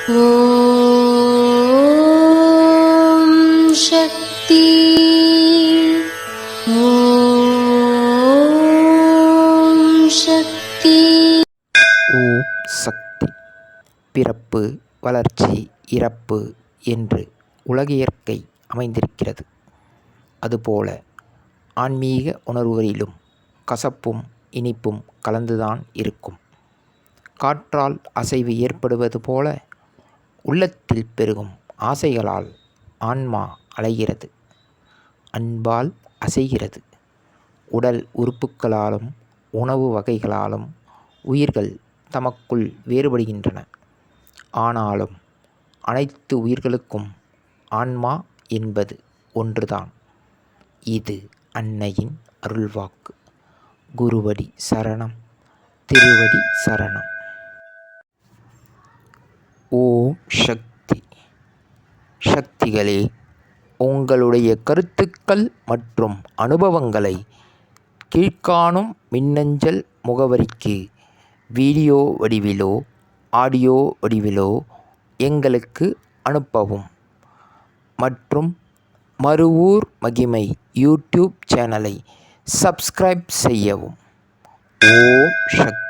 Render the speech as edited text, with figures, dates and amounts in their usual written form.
ஓம் சக்தி. ஓம் சக்தி. ஓம் சக்தி. பிறப்பு, வளர்ச்சி, இறப்பு என்று உலக இயற்கை அமைந்திருக்கிறது. அதுபோல ஆன்மீக உணர்வுகளிலும் கசப்பும் இனிப்பும் கலந்துதான் இருக்கும். காற்றால் அசைவு ஏற்படுவது போல உள்ளத்தில் பெருகும் ஆசைகளால் ஆன்மா அலைகிறது, அன்பால் அசைகிறது. உடல் உறுப்புகளாலும் உணவு வகைகளாலும் உயிர்கள் தமக்குள் வேறுபடுகின்றன. ஆனாலும் அனைத்து உயிர்களுக்கும் ஆன்மா என்பது ஒன்றுதான். இது அன்னையின் அருள்வாக்கு. குருவடி சரணம், திருவடி சரணம். ஓம் சக்தி. சக்திகளே, உங்களுடைய கருத்துக்கள் மற்றும் அனுபவங்களை கீழ்காணும் மின்னஞ்சல் முகவரிக்கு வீடியோ வடிவிலோ ஆடியோ வடிவிலோ எங்களுக்கு அனுப்பவும். மற்றும் மறுவூர் மகிமை யூடியூப் சேனலை சப்ஸ்கிரைப் செய்யவும். ஓம் சக்தி.